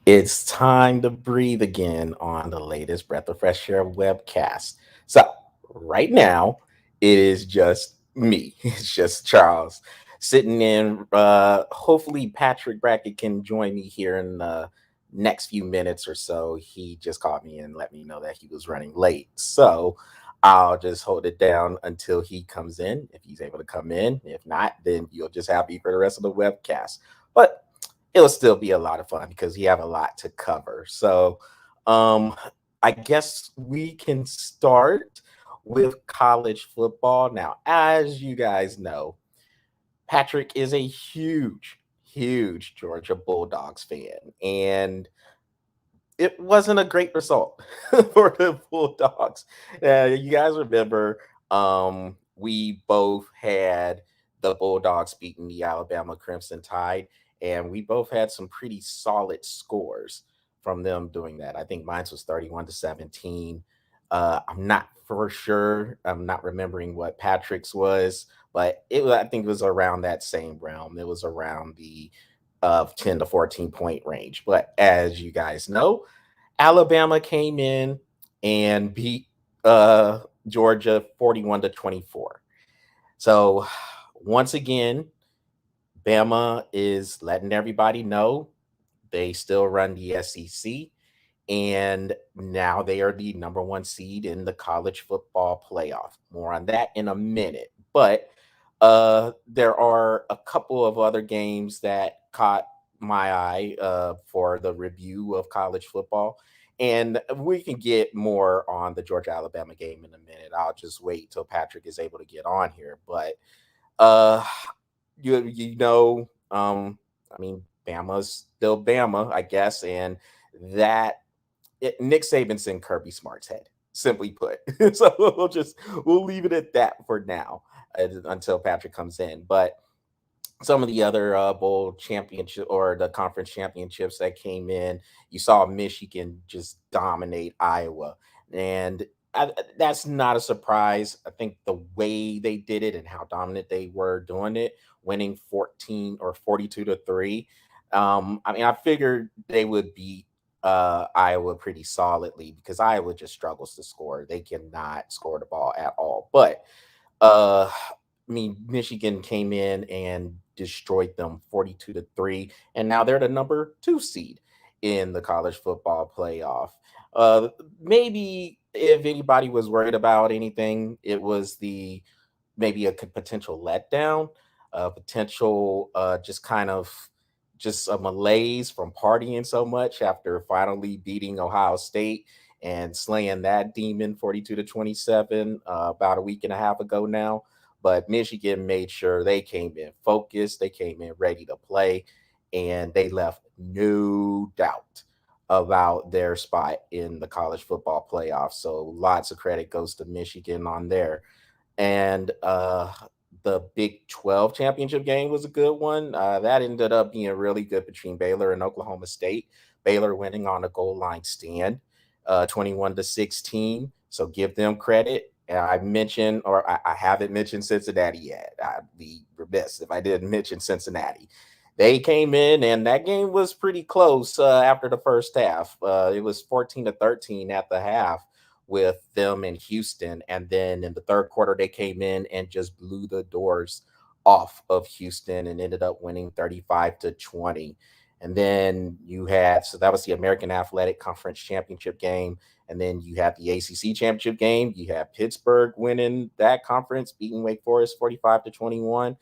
It's time to breathe again on the latest Breath of Fresh Air webcast. So, right now, it is just me. It's just Charles sitting in. Hopefully, Patrick Brackett can join me here in the next few minutes or so. He just called me and let me know that he was running late. So, I'll just hold it down until he comes in. If he's able to come in, if not, then you'll just have me for the rest of the webcast. But it'll still be a lot of fun because we have a lot to cover. So, um, I guess we can start with college football. Now, as you guys know, Patrick is a huge Georgia Bulldogs fan. And it wasn't a great result for the Bulldogs. You guys remember we both had the Bulldogs beating the Alabama Crimson Tide, and we both had some pretty solid scores from them doing that. I think mine was 31-17. I'm not for sure. I'm not remembering what Patrick's was, but I think it was around that same realm. It was around the of 10 to 14 point range. But as you guys know, Alabama came in and beat Georgia 41-24. So once again, Bama is letting everybody know they still run the SEC, and now they are the number one seed in the college football playoff. More on that in a minute. But there are a couple of other games that caught my eye for the review of college football. And we can get more on the Georgia Alabama game in a minute. I'll just wait till Patrick is able to get on here. But uh, I mean, Bama's still Bama, I guess, and that Nick Saban's in Kirby Smart's head, simply put. So we'll leave it at that for now until Patrick comes in. But some of the other bowl championship or the conference championships that came in, you saw Michigan just dominate Iowa, and that's not a surprise. I think the way they did it and how dominant they were doing it, winning 14 or 42-3. I mean, I figured they would beat Iowa pretty solidly because Iowa just struggles to score. They cannot score the ball at all. But I mean, Michigan came in and destroyed them 42-3, and now they're the number two seed in the college football playoff. Maybe if anybody was worried about anything, it was the maybe a potential letdown, potential just kind of just a malaise from partying so much after finally beating Ohio State and slaying that demon 42-27 about a week and a half ago now. But Michigan made sure they came in focused, they came in ready to play, and they left no doubt about their spot in the college football playoffs. So lots of credit goes to Michigan on there. And the Big 12 championship game was a good one. That ended up being really good between Baylor and Oklahoma State. Baylor winning on a goal line stand, 21-16. So give them credit. I mentioned, or I haven't mentioned Cincinnati yet. I'd be remiss if I didn't mention Cincinnati. They came in, and that game was pretty close after the first half. It was 14-13 at the half with them in Houston. And then in the third quarter, they came in and just blew the doors off of Houston and ended up winning 35-20. And then you had, so that was the American Athletic Conference Championship game. And then you had the ACC Championship game. You had Pittsburgh winning that conference, beating Wake Forest 45-21.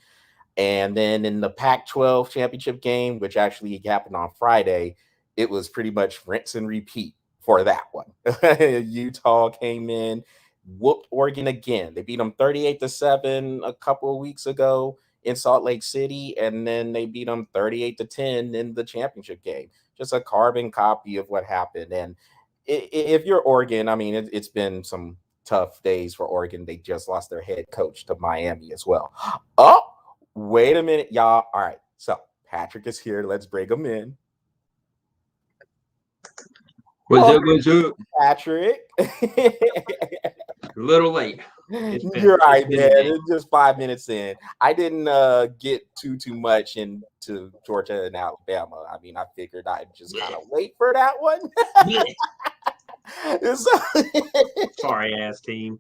And then in the Pac 12 championship game, which actually happened on Friday, it was pretty much rinse and repeat for that one. Utah came in, whooped Oregon again. They beat them 38-7 a couple of weeks ago in Salt Lake City, and then they beat them 38-10 in the championship game. Just a carbon copy of what happened. And if you're Oregon, I mean, it's been some tough days for Oregon. They just lost their head coach to Miami as well. Oh, wait a minute, y'all. All right. So Patrick is here. Let's bring him in. What's up? What's up? Patrick. A little late. You're It's right, been a man. day. It's just 5 minutes in. I didn't get too much into Georgia and Alabama. I mean, I figured I'd just kind Blech, of wait for that one. blech. So, Sorry ass team.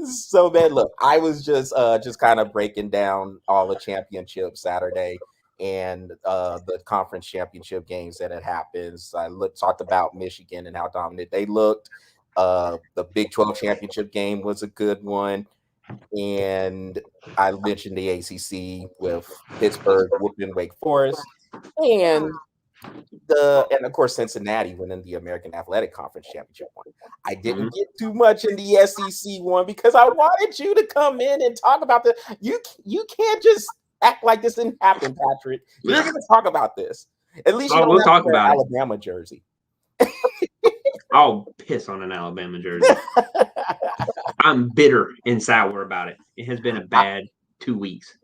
so man, look, I was just kind of breaking down all the championship Saturday and the conference championship games that had happened. So talked about Michigan and how dominant they looked. The Big 12 championship game was a good one, and I mentioned the ACC with Pittsburgh whooping Wake Forest, and and of course Cincinnati winning the American Athletic Conference championship one. I Mhm. didn't get too much in the SEC one because I wanted you to come in and talk about the you can't just act like this didn't happen, Patrick. You're Blech. gonna talk about this. At least you Oh, don't we'll have to talk wear an about it. Alabama jersey. I'll piss on an Alabama jersey. I'm bitter and sour about it. It has been a I, bad 2 weeks.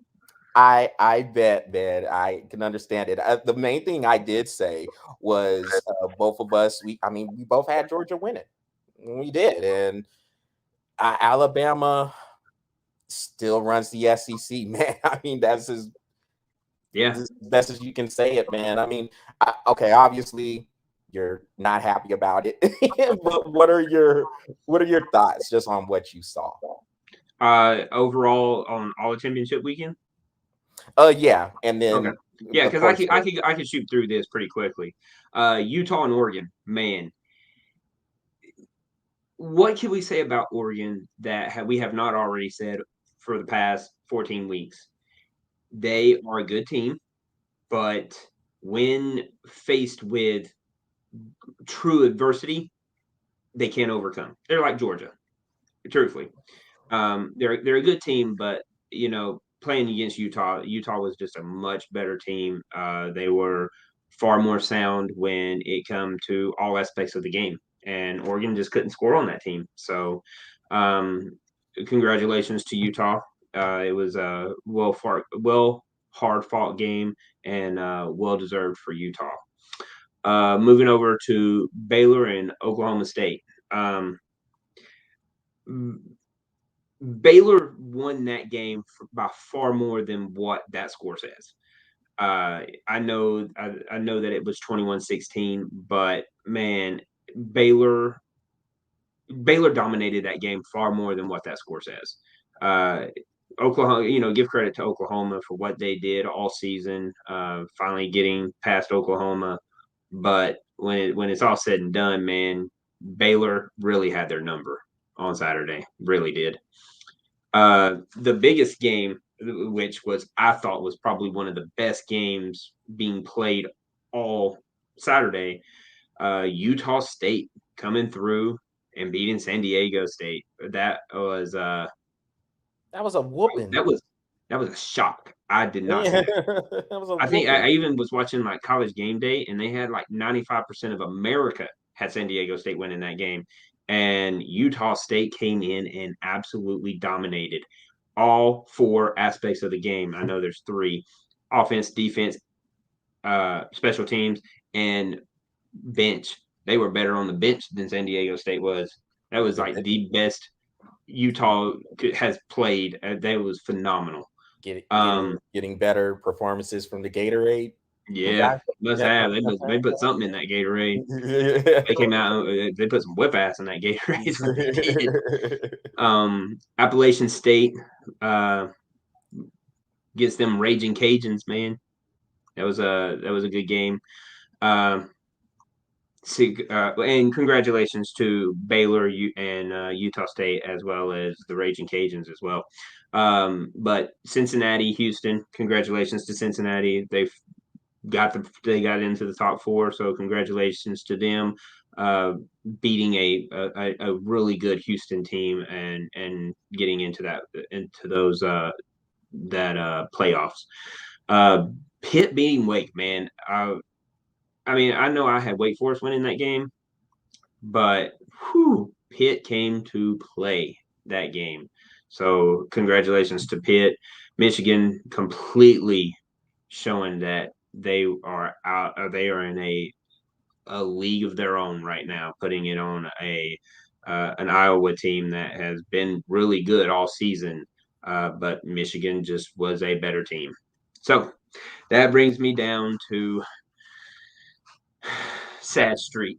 I bet, man. I can understand it. The main thing I did say was both of us. We both had Georgia winning. We did, and Alabama still runs the SEC, man. I mean, Yeah. as best as you can say it, man. I mean, okay, obviously you're not happy about it, but what are your thoughts just on what you saw? Overall on all the championship weekend. Yeah, and Okay. then Yeah, of because I course could I could I could shoot through this pretty quickly. Utah and Oregon, man. What can we say about Oregon that we have not already said for the past 14 weeks? They are a good team, but when faced with true adversity, they can't overcome. They're like Georgia, truthfully. They're a good team, but playing against Utah was just a much better team. They were far more sound when it come to all aspects of the game, and Oregon just couldn't score on that team. So, um, congratulations to Utah. It was a hard fought game and well deserved for Utah. Moving over to Baylor and Oklahoma State. Um, Baylor won that game by far more than what that score says. I know that it was 21-16, but man, Baylor Baylor dominated that game far more than what that score says. Uh, Oklahoma, give credit to Oklahoma for what they did all season, finally getting past Oklahoma. But when it's all said and done, man, Baylor really had their number on Saturday. Really did. The biggest game, which was I thought was probably one of the best games being played all Saturday, Utah State coming through and beating San Diego State. that was a whooping. That was that was a shock. I did not see Yeah, that. that was a I think I whooping. even was watching like College Game Day, and they had like 95% of America had San Diego State winning that game, and Utah State came in and absolutely dominated all four aspects of the game. I know there's three: offense, defense, special teams, and bench. They were better on the bench than San Diego State was. That was Yeah, like the best has played. That was phenomenal. get, Um, getting better performances from the Gatorade. Was yeah, that? must Yeah. have. They put something in that Gatorade. They came out. They put some whip ass in that Gatorade. Is what they did. Appalachian State uh, gets them raging Cajuns. Man, that was a good game. Um, and congratulations to Baylor and Utah State as well as the Raging Cajuns as well. But Cincinnati, Houston, congratulations to Cincinnati. They got into the top four, so congratulations to them. Uh, Beating a really good Houston team and getting into those that playoffs. Uh, Pitt beating Wake, man. I mean, I know I had Wake Forest winning that game, but Pitt came to play that game. So congratulations to Pitt. Michigan completely showing that they are out. They are in a league of their own right now, putting it on an Iowa team that has been really good all season, but Michigan just was a better team. So that brings me down to Sad Street,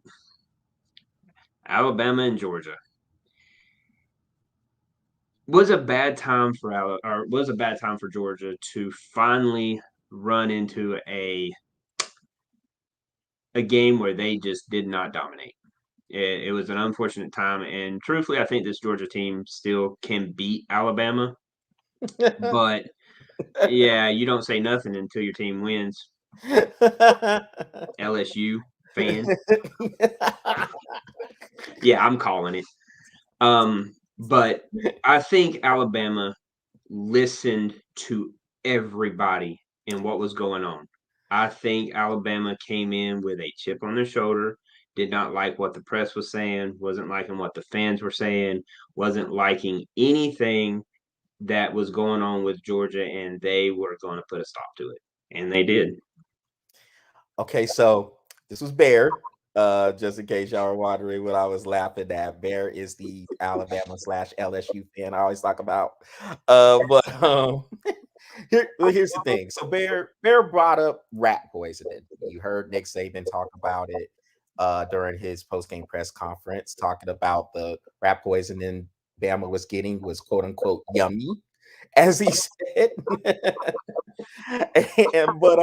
Alabama and Georgia. Was a bad time for or was a bad time for Georgia to finally run into a game where they just did not dominate. It was an unfortunate time, and truthfully, I think this Georgia team still can beat Alabama. But yeah, you don't say nothing until your team wins. LSU fan, yeah, I'm calling it. But I think Alabama listened to everybody and what was going on. I think Alabama came in with a chip on their shoulder, did not like what the press was saying, wasn't liking what the fans were saying, wasn't liking anything that was going on with Georgia, and they were going to put a stop to it. And they did. Okay, so this was Bear. Just in case y'all are wondering what I was laughing at, Bear is the Alabama slash LSU fan I always talk about. But here's the thing. So Bear brought up rat poisoning. You heard Nick Saban talk about it during his post game press conference, talking about the rat poisoning Bama was getting was quote unquote yummy, as he said. But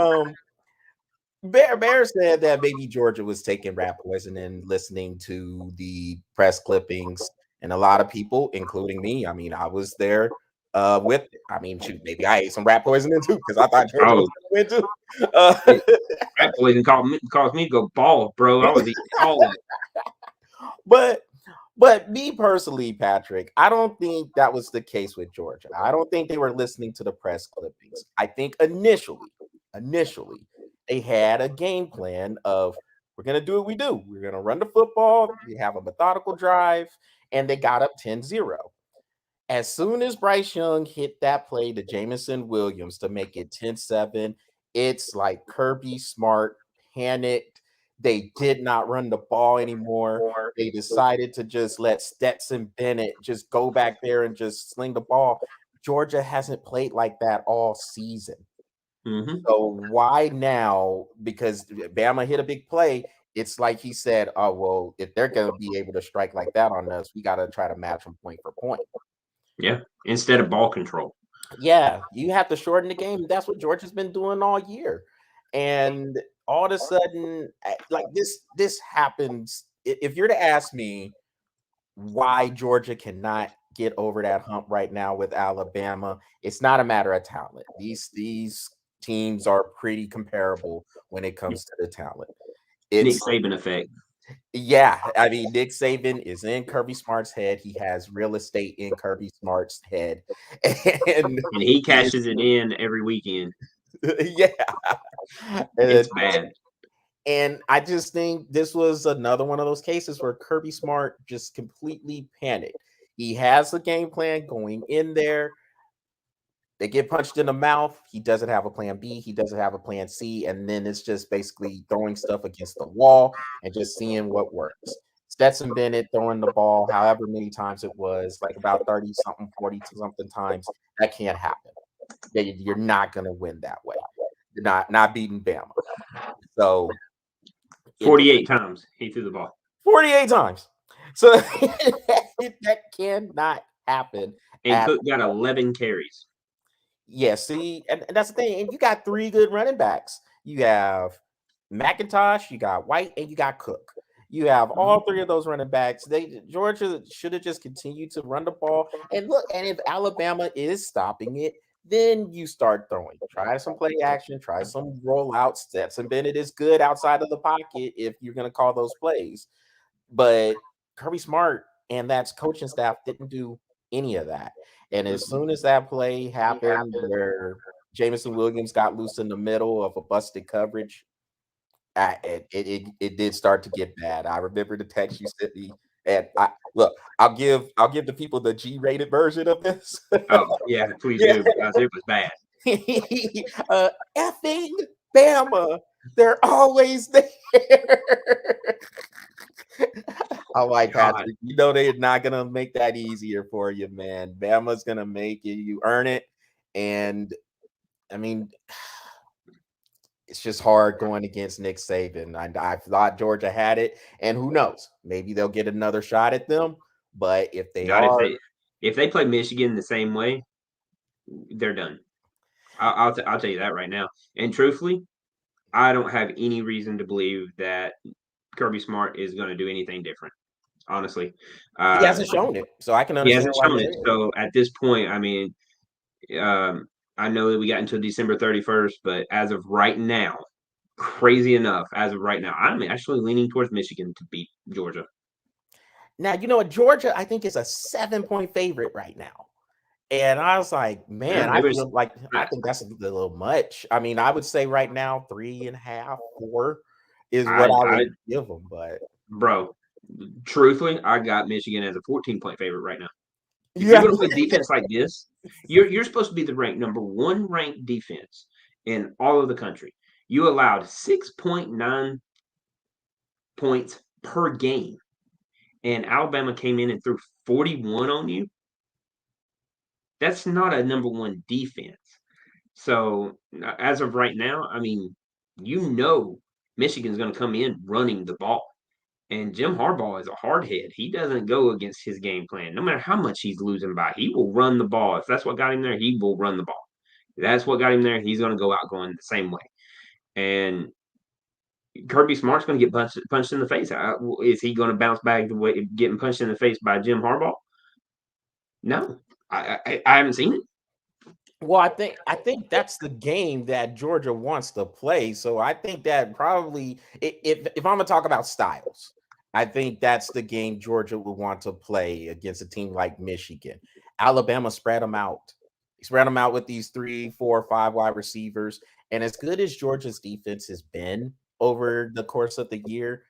Bear said that maybe Georgia was taking rat poison and listening to the press clippings, and a lot of people, including me. I mean, I was there with it. I mean, shoot, maybe I ate some rat poisoning too because I thought Georgia Oh, was going to win too. Uh, that poison caused me to go bald, bro. I was eating all of it. but but me personally, Patrick, I don't think that was the case with Georgia. I don't think they were listening to the press clippings. I think initially, they had a game plan of we're gonna do what we do. We're gonna run the football, we have a methodical drive, and they got up 10-0. As soon as Bryce Young hit that play to Jamison Williams to make it 10-7, it's like Kirby Smart panicked. They did not run the ball anymore. They decided to just let Stetson Bennett just go back there and just sling the ball. Georgia hasn't played like that all season. Mm-hmm. So why now? Because Bama hit a big play. It's like he said, "Oh well, if they're going to be able to strike like that on us, we got to try to match them point for point." Yeah. Instead of ball control. Yeah, you have to shorten the game. That's what Georgia's been doing all year. And all of a sudden, like this happens. If you're to ask me why Georgia cannot get over that hump right now with Alabama, it's not a matter of talent. These teams are pretty comparable when it comes to the talent. Nick It's Saban effect. yeah, I mean, Nick Saban is in Kirby Smart's head. He has real estate in Kirby Smart's head, and And he he is cashes it in every weekend. yeah. It's And, bad. and I just think this was another one of those cases where Kirby Smart just completely panicked. He has a game plan going in there. They get punched in the mouth. He doesn't have a plan B. He doesn't have a plan C. And then it's just basically throwing stuff against the wall and just seeing what works. Stetson Bennett throwing the ball however many times it was, like about 30 something, 40 something times. That can't happen. You're not going to win that way. You're not beating Bama. So it 48 times he threw the ball. 48 times. So that cannot happen And at Cook got 11 carries. yeah, see, and that's the thing. And you got three good running backs. You have McIntosh, you got White, and you got Cook. You have all three of those running backs. Georgia should have just continued to run the ball. And look, and if Alabama is stopping it, then you start throwing. Try some play action, try some rollouts. Stetson Bennett is good outside of the pocket if you're going to call those plays. But Kirby Smart and that's coaching staff didn't do any of that. And as soon as that play happened where Jamison Williams got loose in the middle of a busted coverage, it did start to get bad. I remember the text you sent me, and I'll give the people the G-rated version of this. Oh, yeah, please Yeah, do because it was bad. effing Bama, they're always there. All right, God, Patrick. You know they're not gonna make that easier for you, man. Bama's gonna make you earn it, and I mean, it's just hard going against Nick Saban. I thought Georgia had it, and who knows? Maybe they'll get another shot at them. But if they God, are, if they play Michigan the same way, they're done. I'll tell you that right now. And truthfully, I don't have any reason to believe that Kirby Smart is going to do anything different. Honestly, he uh, hasn't shown it, so I can he understand hasn't why you shown say it. it. So at this point, I mean, um, I know that we got until December 31st, but as of right now, crazy enough, as of right now, I'm actually leaning towards Michigan to beat Georgia. Now you know what Georgia, I think, is a 7-point favorite right now. And I was like, Yeah, man, I maybe feel like I think that's a little much. I mean, I would say right now 3.5, 4 is what I I would give them. But bro, truthfully, I got Michigan as a 14-point favorite right now. If you're yeah, going to play defense like this, you're supposed to be the number one ranked defense in all of the country. You allowed 6.9 points per game, and Alabama came in and threw 41 on you. That's not a number one defense. So as of right now, I mean, Michigan's going to come in running the ball. And Jim Harbaugh is a hard head. He doesn't go against his game plan. No matter how much he's losing by, he will run the ball. If that's what got him there, he will run the ball. If that's what got him there, he's going to go out going the same way. And Kirby Smart's going to get punched in the face. Is he going to bounce back the way getting punched in the face by Jim Harbaugh? No, I haven't seen it. well, I think that's the game that Georgia wants to play. So I think that probably if I'm gonna talk about styles, I think that's the game Georgia would want to play against a team like Michigan. Alabama spread them out. They spread them out with these 3, 4, 5 wide receivers. And as good as Georgia's defense has been over the course of the year,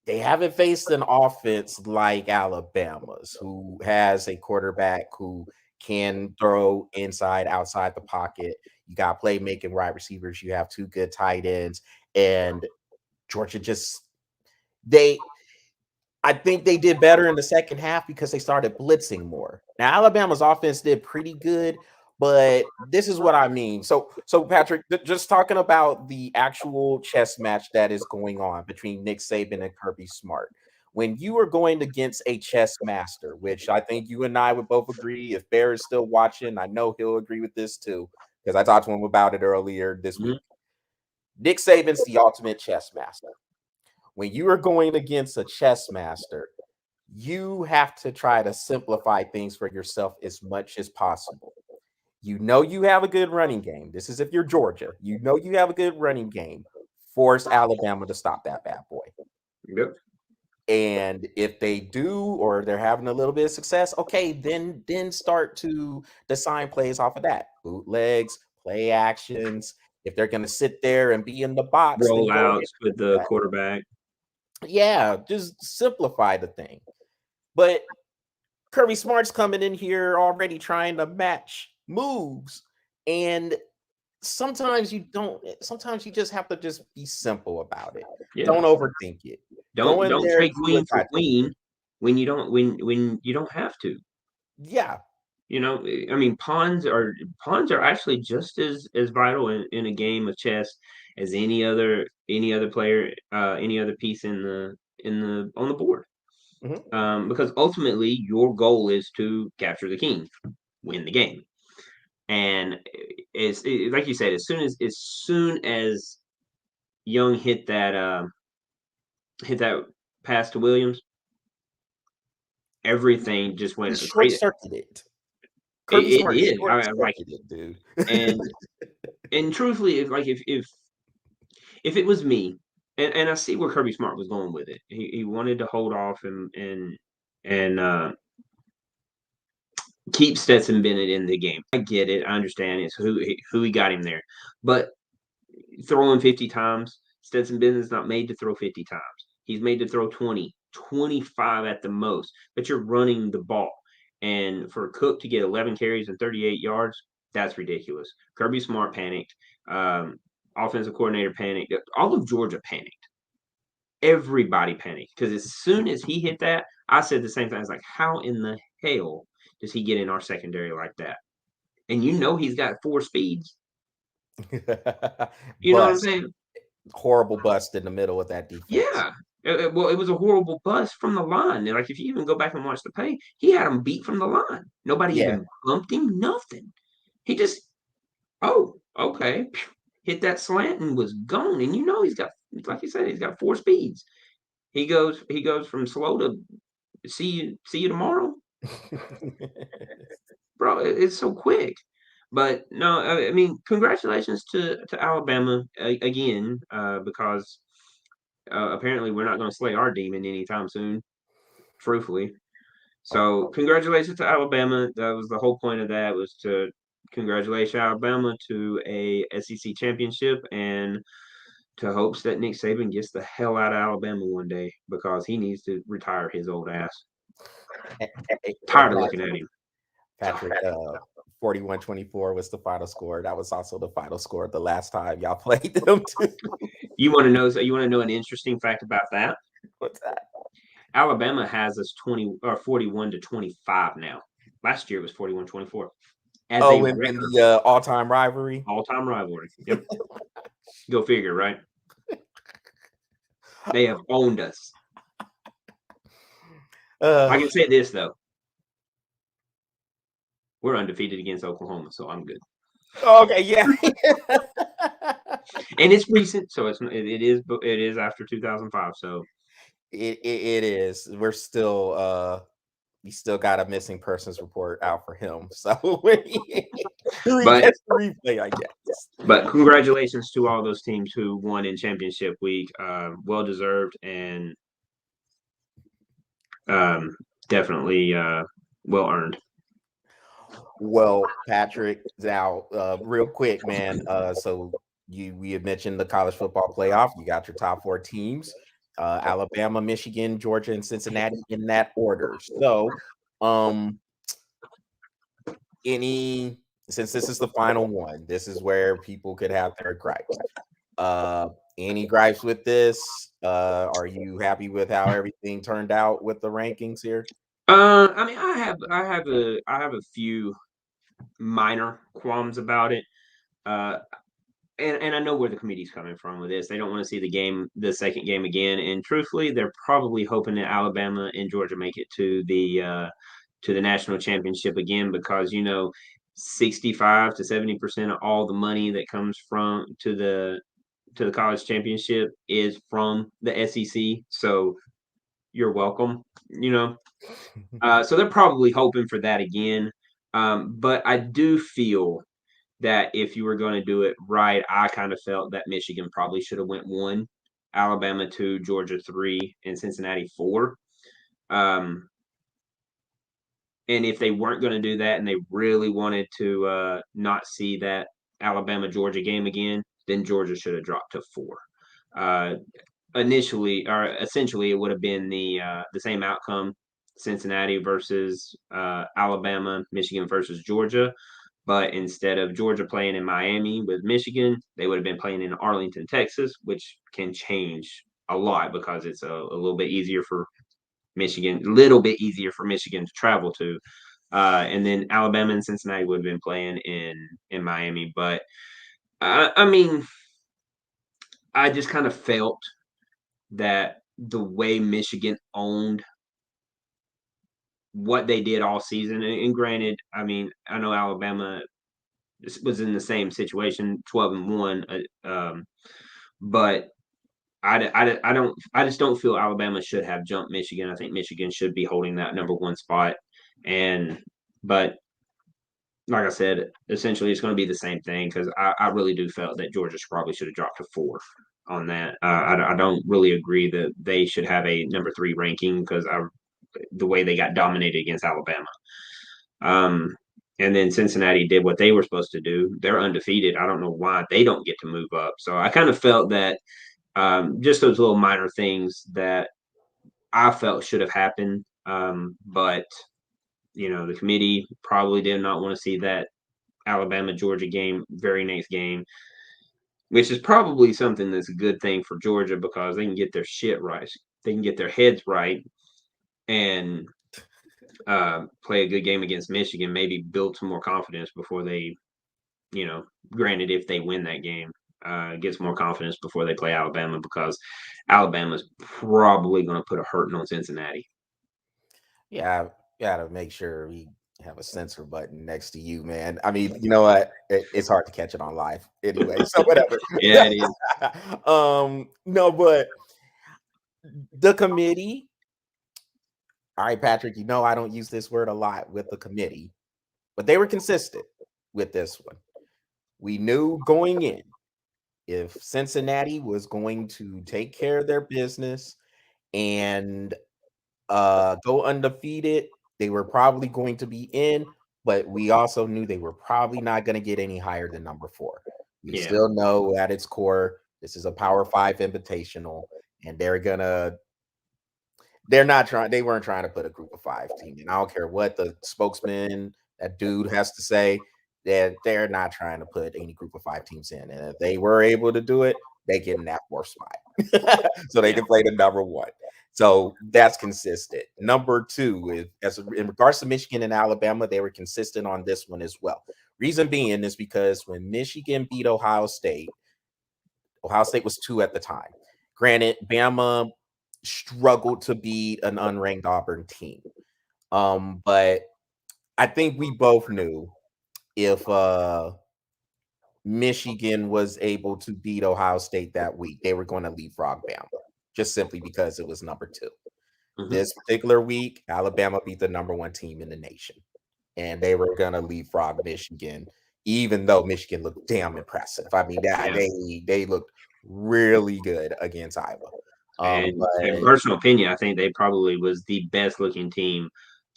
they haven't faced an offense like Alabama's, who has a quarterback who can throw inside, outside the pocket. You got playmaking wide receivers. You have two good tight ends, and Georgia just they I think they did better in the second half because they started blitzing more. Now Alabama's offense did pretty good, but this is what I mean. So Patrick, just talking about the actual chess match that is going on between Nick Saban and Kirby Smart. When you are going against a chess master, which I think you and I would both agree, if Bear is still watching, I know he'll agree with this too, because I talked to him about it earlier this Mhm. week. Nick Saban's the ultimate chess master. When you are going against a chess master, you have to try to simplify things for yourself as much as possible. You know you have a good running game. This is if you're Georgia. You know you have a good running game. Force Alabama to stop that bad boy. Yep. And if they do, or they're having a little bit of success, okay, then start to design plays off of that. Bootlegs, play actions. If they're going to sit there and be in the box, then go ahead Rollouts with and do the that. quarterback. Yeah, just simplify the thing. But Kirby Smart's coming in here already trying to match moves. And sometimes you just have to just be simple about it. Yeah. Don't overthink it. Go in Don't there, trade do what queen for I told you. queen when you don't have to. Yeah. You know, I mean, pawns are actually just as vital in a game of chess as any other player, any other piece in the on the board. Mhm. Because ultimately, your goal is to capture the king, win the game, and like you said, as soon as Young hit that pass to Williams, everything just He went short crazy. circuited. Kirby It Smart did. short Like circuited, dude. and and truthfully, if it was me, and I see where Kirby Smart was going with it. He wanted to hold off and keep Stetson Bennett in the game. I get it. I understand it's who he got him there, but throwing 50 times, Stetson Bennett's not made to throw 50 times. He's made to throw 20, 25 at the most. But you're running the ball, and for Cook to get 11 carries and 38 yards, that's ridiculous. Kirby Smart panicked. Offensive coordinator panicked. All of Georgia panicked. everybody panicked because as soon as he hit that, I said the same thing. I was like, how in the hell does he get in our secondary like that? And he's got 4 speeds. You know what I'm Bust, saying? horrible bust in the middle of that defense. Yeah. Well, it was a horrible bust from the line. Like, if you even go back and watch the play, he had him beat from the line. Nobody Yeah. even bumped him, nothing. He just, oh, okay, hit that slant and was gone. And he's got, like you said, he's got 4 speeds. He goes from slow to see you tomorrow, bro. It's so quick. But no, I mean, congratulations to Alabama again, because apparently we're not going to slay our demon anytime soon, truthfully. So congratulations to Alabama. That was the whole point of that, was to congratulate Alabama to a SEC championship, and to hopes that Nick Saban gets the hell out of Alabama one day, because he needs to retire his old ass. Tired of looking at him. Patrick, 41-24 was the final score. That was also the final score the last time y'all played them too. You want to know? So you want to know an interesting fact about that? What's that? Alabama has us 41-25 now. Last year it was 41-24 as a In record, the all-time rivalry. all-time rivalry. Yep. Go figure, right? They have owned us. I can say this though: we're undefeated against Oklahoma, so I'm good. Okay, yeah. And it's recent, so it is after 2005. So it is. We're still we still got a missing persons report out for him. So he but gets the replay, I guess. But congratulations to all those teams who won in championship week. Well deserved, and definitely well earned. Well, Patrick, now real quick, man. So we had mentioned the college football playoff. You got your top 4 teams: Alabama, Michigan, Georgia, and Cincinnati in that order. So, any since this is the final one, this is where people could have their gripes. Any gripes with this? Are you happy with how everything turned out with the rankings here? I mean, I have a few minor qualms about it. And I know where the committee's coming from with this. They don't want to see the second game again. And truthfully, they're probably hoping that Alabama and Georgia make it to the national championship again, because 65 to 70% of all the money that comes from to the college championship is from the SEC. So you're welcome. So they're probably hoping for that again. But I do feel that if you were going to do it right, I kind of felt that Michigan probably should have went 1, Alabama 2, Georgia 3, and Cincinnati 4. And if they weren't going to do that, and they really wanted to not see that Alabama Georgia game again, then Georgia should have dropped to 4. Initially, or essentially, it would have been the same outcome: Cincinnati versus Alabama, Michigan versus Georgia. But instead of Georgia playing in Miami with Michigan, they would have been playing in Arlington, Texas, which can change a lot because it's a little bit easier for Michigan, to travel to. And then Alabama and Cincinnati would have been playing in Miami. But I mean, I just kind of felt that the way Michigan owned what they did all season, and granted, I mean, I know Alabama was in the same situation, 12-1, but I just don't feel Alabama should have jumped Michigan. I think Michigan should be holding that number 1 spot, but like I said, essentially it's going to be the same thing, because I really do felt that Georgia probably should have dropped to 4 on that. I don't really agree that they should have a number 3 ranking, because the way they got dominated against Alabama. And then Cincinnati did what they were supposed to do. They're undefeated. I don't know why they don't get to move up. So I kind of felt that just those little minor things that I felt should have happened. But the committee probably did not want to see that Alabama Georgia game, very next game. which is probably something that's a good thing for Georgia because they can get their shit right. They can get their heads right and play a good game against Michigan. Maybe build some more confidence before they, granted if they win that game, get some more confidence before they play Alabama because Alabama's probably going to put a hurting on Cincinnati. Yeah, gotta make sure we have a censor button next to you, man. I mean, you know what? It's hard to catch it on live anyway, so whatever. Yeah, it is. No, but the committee. All right, Patrick. You know I don't use this word a lot with the committee, but they were consistent with this one. We knew going in if Cincinnati was going to take care of their business and go undefeated, they were probably going to be in, but we also knew they were probably not going to get any higher than number 4. We Yeah, still know at its core, this is a Power 5 invitational, and they're not trying, they weren't trying to put a group of 5 team in. I don't care what the spokesman, that dude has to say, they're not trying to put any group of 5 teams in. And if they were able to do it, they get in that 4th spot. So they yeah, can play the number 1. So that's consistent. Number 2 is as in regards to Michigan and Alabama, they were consistent on this one as well. Reason being is because when Michigan beat Ohio State was 2 at the time. Granted, Bama struggled to beat an unranked Auburn team. But I think we both knew if Michigan was able to beat Ohio State that week, they were going to leapfrog Bama, just simply because it was number 2. hmm This particular week, Alabama beat the number 1 team in the nation, and they were going to leapfrog Michigan, even though Michigan looked damn impressive. I mean, that yeah. they looked really good against Iowa. And in But personal opinion, I think they probably was the best looking team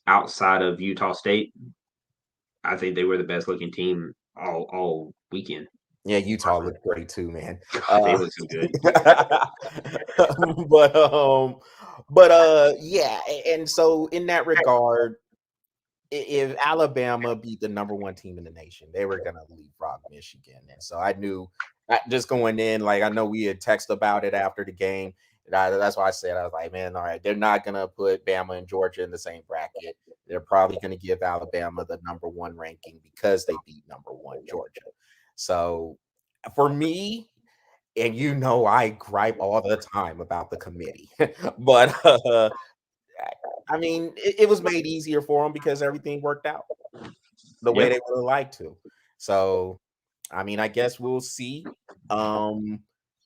outside of Utah State. I think they were the best looking team all weekend. yeah, Utah looked great too, man. God, they look so good. but yeah, and so in that regard, if Alabama beat the number 1 team in the nation, they were gonna leapfrog Michigan. And so I knew just going in, like I know we had texted about it after the game. And that's why I said I was like, man, all right, they're not gonna put Bama and Georgia in the same bracket. They're probably gonna give Alabama the number 1 ranking because they beat number 1 Georgia. So for me, and you know I gripe all the time about the committee, but I mean it was made easier for them because everything worked out the way Yeah, they would have liked to. So, I mean, I guess we'll see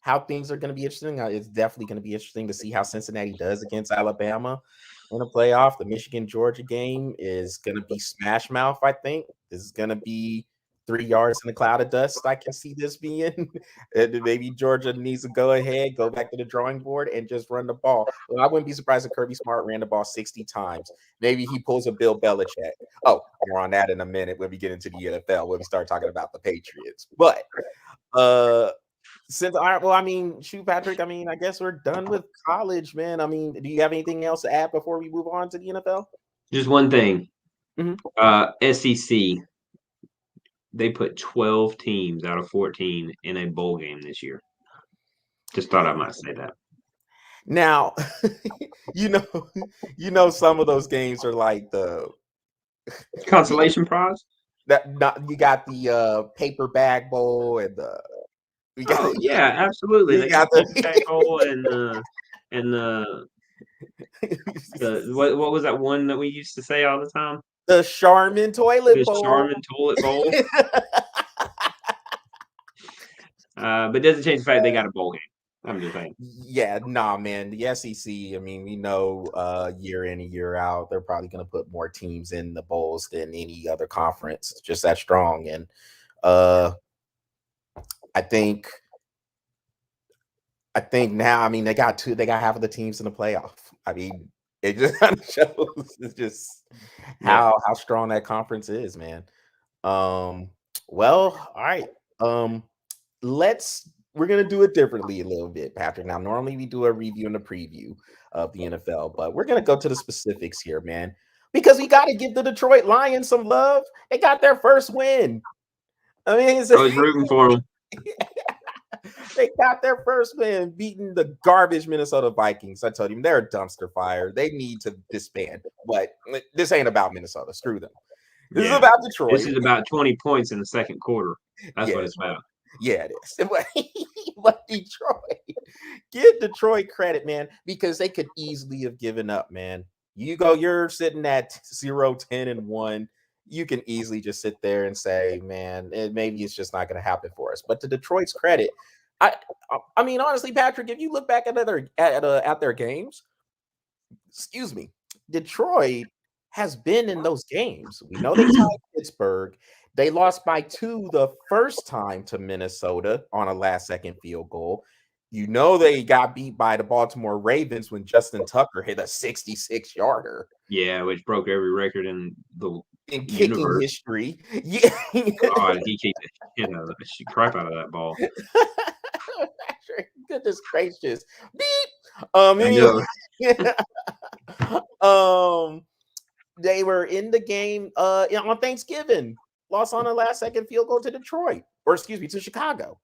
how things are going to be interesting. It's definitely going to be interesting to see how Cincinnati does against Alabama in the playoff. The Michigan Georgia game is going to be smash mouth. I think this is going to be 3 yards in a cloud of dust. I can see this being. And maybe Georgia needs to go ahead, go back to the drawing board, and just run the ball. Well, I wouldn't be surprised if Kirby Smart ran the ball 60 times. Maybe he pulls a Bill Belichick. Oh, more on that in a minute when we get into the NFL, when we start talking about the Patriots. But uh since all right, well, I mean, shoot, Patrick, I mean, I guess we're done with college, man. I mean, do you have anything else to add before we move on to the NFL? just one thing. Mhm. SEC, they put 12 teams out of 14 in a bowl game this year. Just thought I might say that. Now, you know, some of those games are like the Consolation prize? that not you got the paper bag bowl and the we got Oh yeah, absolutely. we They got got the paper bag bowl and the what was that one that we used to say all the time? the Charmin toilet The bowl. Charmin toilet bowl. But doesn't change the fact they got a bowl game. I'm just saying. Yeah, nah, man. The SEC, I mean, we know year in and year out, they're probably going to put more teams in the bowls than any other conference. It's just that strong. And uh I think now, I mean, they got half of the teams in the playoff. I mean, it just kind of shows it's just Yeah. how strong that conference is, man. Well, all right. Um, we're gonna do it differently a little bit, Patrick. Now, normally we do a review and a preview of the NFL, but we're gonna go to the specifics here, man, because we got to give the Detroit Lions some love. They got their first win. I mean, I was rooting for them. They got their first win beating the garbage Minnesota Vikings. I told you they're a dumpster fire. They need to disband. But this ain't about Minnesota. Screw them. This is Yeah. about This Detroit. is about 20 points in the second quarter. That's what Yeah, it's about. yeah, it is. But Detroit, give Detroit credit, man, because they could easily have given up, man. You're sitting at 0-10-1. You can easily just sit there and say, man, maybe it's just not going to happen for us. But to Detroit's credit, I, I mean, honestly, Patrick, if you look back at their games, excuse me, Detroit has been in those games. We know they tied Pittsburgh. They lost by 2 the first time to Minnesota on a last second field goal. You know they got beat by the Baltimore Ravens when Justin Tucker hit a 66 yarder Yeah, which broke every record in the in kicking universe. history. Yeah. God, he kicked the crap out of that ball. Goodness gracious. Beep. I Anyway. know. um they were in the game on Thanksgiving, lost on a last second field goal to Detroit, or excuse me, to Chicago.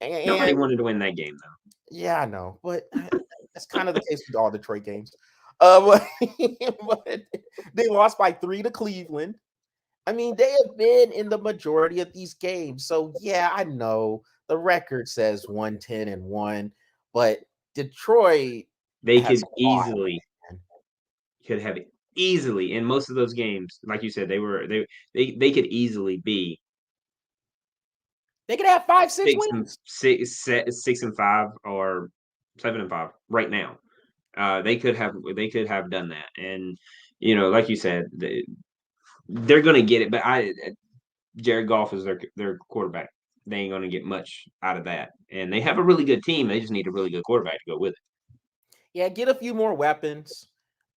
Nobody And wanted to win that game, though. yeah, I know, but that's kind of the case with all Detroit games. But, but they lost by 3 to Cleveland. I mean, they have been in the majority of these games. So yeah, I know the record says 1-10-1, but Detroit They has fought, man. could have easily in most of those games, like you said, they could easily be They could have 5-6 six and wins. 6 and 5 or 7 and 5 right now. They could have done that, and like you said, they're going to get it. But Jared Goff is their quarterback. They ain't going to get much out of that, and they have a really good team. They just need a really good quarterback to go with it. Yeah, get a few more weapons.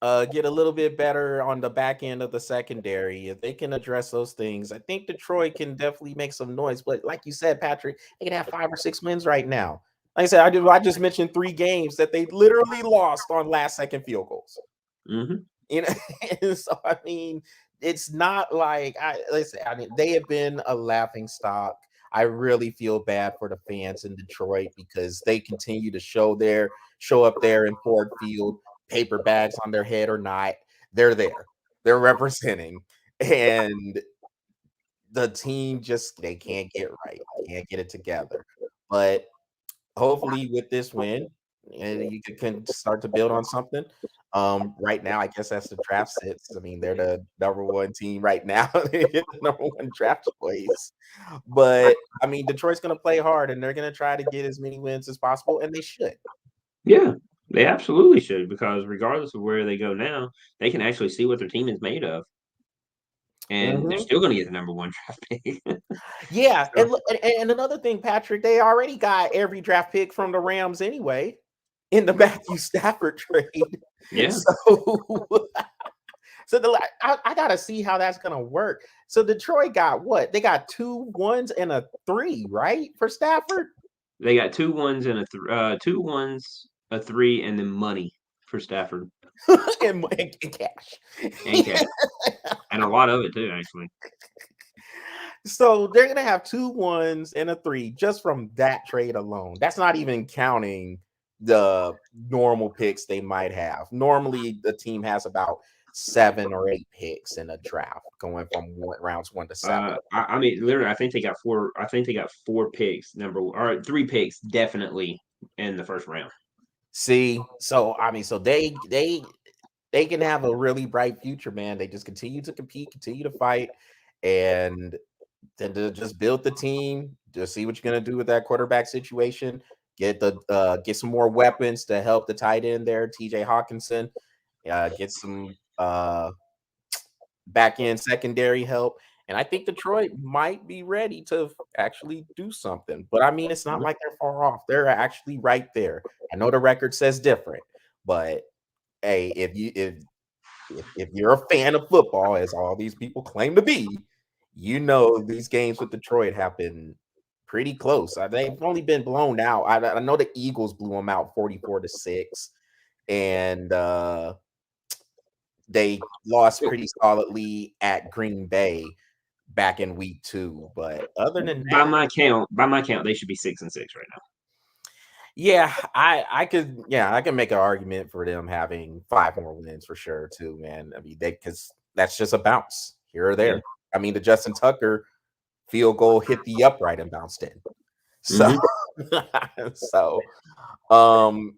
Get a little bit better on the back end of the secondary. If they can address those things, I think Detroit can definitely make some noise. But like you said, Patrick, they can have 5 or 6 wins right now. Like I said, I just mentioned 3 games that they literally lost on last second field goals. Hmm. You know, so I mean, it's not like listen. I mean, they have been a laughing stock. I really feel bad for the fans in Detroit because they continue to show up there in Ford Field, paper bags on their head or not. They're there. They're representing, and the team just they can't get right, can't get it together. But hopefully with this win, you can start to build on something. Right now, I guess that's the draft sits. I mean, they're the number one team right now. They get the number one draft choice. But I mean, Detroit's going to play hard and they're going to try to get as many wins as possible, and they should. Yeah, they absolutely should, because regardless of where they go now, they can actually see what their team is made of, and they're Mhm. still going to get the number one draft pick. Yeah, So, and another thing, Patrick, they already got every draft pick from the Rams anyway in the Matthew Stafford trade. yeah, So So I gotta see how that's gonna work. So Detroit got what? They got 2 1s and a 3, right? For Stafford? they got 2 1s and 2 1s, a three, and then money for Stafford And cash. and cash, and a lot of it too, actually. So they're gonna have 2 1s and a 3 just from that trade alone. That's not even counting the normal picks they might have. Normally, the team has about 7 or 8 picks in a draft, going from rounds 1 to 7. I mean, literally, I think they got four. I think they got 4 picks, or 3 picks, definitely in the first round. See, so I mean, so they can have a really bright future, man. They just continue to compete, continue to fight, and then to just build the team. Just see what you're gonna do with that quarterback situation. Get some more weapons to help the tight end there, TJ Hawkinson. Get some back end secondary help. And I think Detroit might be ready to actually do something. But I mean, it's not like they're far off. They're actually right there. I know the record says different, but hey, if you're a fan of football, as all these people claim to be, you know these games with Detroit have been pretty close. They've only been blown out. I know the Eagles blew them out 44-6, and they lost pretty solidly at Green Bay. back in week 2. But other than By that, my count, they should be 6-6 right now. yeah, I can make an argument for them having 5 more wins for sure too, man. I mean, they because that's just a bounce here or Yeah. there. I mean, the Justin Tucker field goal hit the upright and bounced in. So, Mhm. so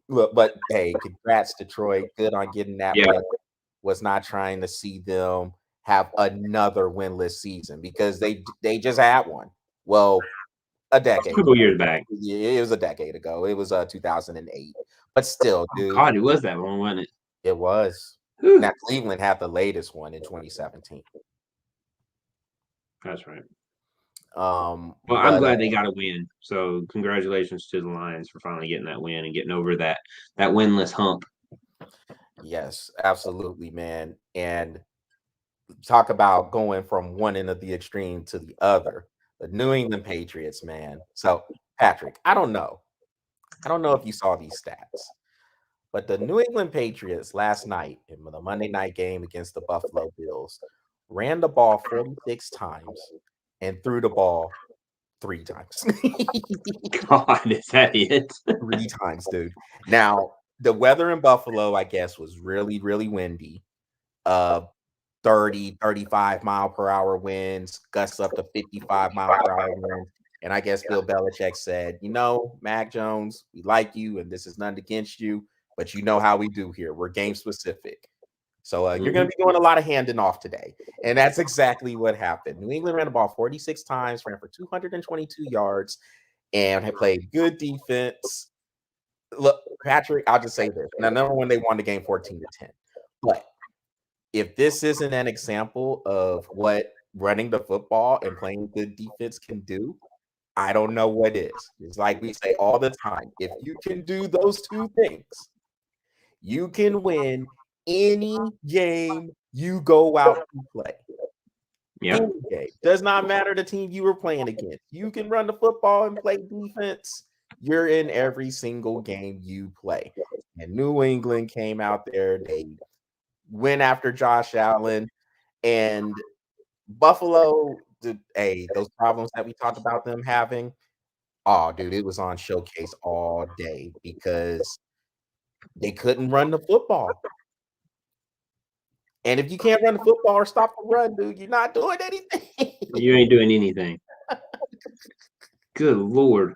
look, but hey, congrats Detroit. Good on getting that Yeah. win. Was not trying to see them have another winless season because they just had one. Well, a A decade couple ago. years back. Yeah, it was a decade ago. It was 2008. But still, Oh dude, God, it was that long, wasn't it? it was. Whew. Now Cleveland had the latest one in 2017. That's right. Well, I'm But glad they got a win. So congratulations to the Lions for finally getting that win and getting over that winless hump. yes, absolutely, man. And talk about going from one end of the extreme to the other. The New England Patriots, man. So, Patrick, I don't know if you saw these stats, but the New England Patriots last night in the Monday night game against the Buffalo Bills ran the ball 46 times and threw the ball 3 times. God, is that it? 3 times, dude. Now, the weather in Buffalo, I guess, was really, really windy. Uh 30, 35 mile per hour winds, gusts up to 55 mile per hour winds. And I guess Bill Belichick said, Mac Jones, we like you, and this is nothing against you, but you know how we do here. We're game specific. So you're going Mhm. to be doing a lot of handing off today. And that's exactly what happened. New England ran the ball 46 times, ran for 222 yards, and had played good defense. Look, Patrick, I'll just say this. Now, number one, they won the game 14-10. But if this isn't an example of what running the football and playing good defense can do, I don't know what is. It's like we say all the time, if you can do those 2 things, you can win any game you go out to play. Yep. Any game. Does not matter the team you were playing against. You can run the football and play defense. You're in every single game you play. And New England came out there. They went after Josh Allen and Buffalo. Those problems that we talked about them having. Oh, dude, it was on showcase all day because they couldn't run the football. And if you can't run the football or stop the run, dude, you're not doing anything. You ain't doing anything. Good Lord.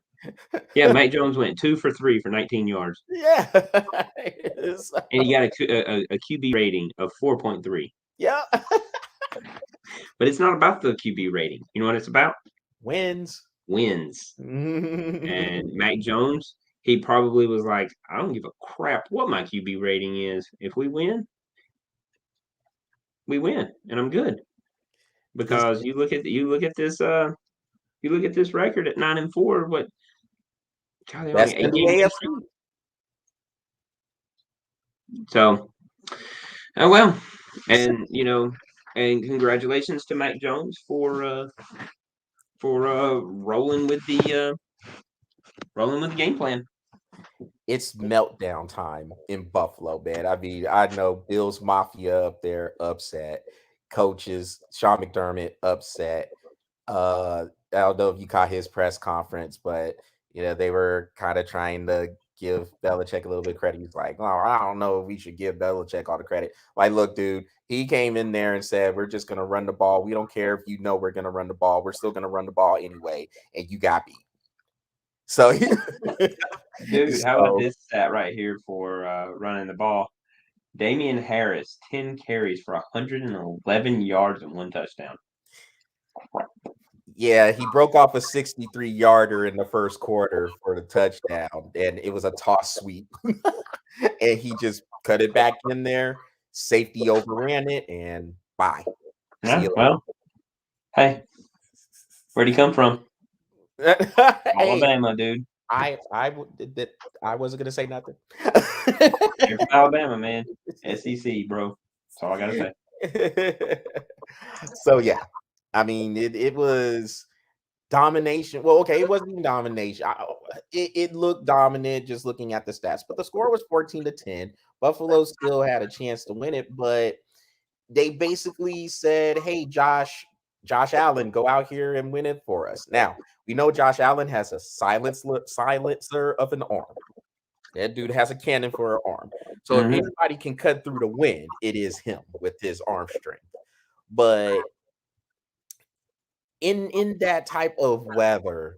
Yeah, Mac Jones went 2 for 3 for 19 yards. Yeah. And he got a QB rating of 4.3. Yeah. But it's not about the QB rating. You know what it's about? Wins. Wins. And Mac Jones, he probably was like, I don't give a crap what my QB rating is. If we win, we win, and I'm good. This Because you look at this record at 9-4. What? God, they only best got in 8 the games. AFC. So, oh well, and and congratulations to Mac Jones for rolling with the game plan. It's meltdown time in Buffalo, man. I mean, I know Bills Mafia up there upset, coaches Sean McDermott upset. I don't know if you caught his press conference, but they were kind of trying to give Belichick a little bit of credit. He's like, "Oh, I don't know if we should give Belichick all the credit." Like, look, dude, he came in there and said, "We're just gonna run the ball. We don't care if you know we're gonna run the ball. We're still gonna run the ball anyway." And you got beat. So, Dude, how about so this stat right here for running the ball? Damian Harris, 10 carries for 111 yards and 1 touchdown. yeah, he broke off a 63-yarder in the first quarter for the touchdown, and it was a toss sweep. And he just cut it back in there. Safety overran it, and bye. See Yeah, you well, hey, where'd he come from? later. Hey, Alabama, dude. I wasn't gonna say nothing. You're from Alabama, man. SEC, bro. That's all I gotta say. So yeah, I mean it was domination. Well, okay, it wasn't even domination. It looked dominant just looking at the stats, but the score was 14-10. Buffalo still had a chance to win it, but they basically said, "Hey, Josh Josh Allen, go out here and win it for us. Now, we know Josh Allen has a silencer of an arm. That dude has a cannon for an arm. So if Hmm. anybody can cut through the wind, it is him with his arm strength. But in that type of weather,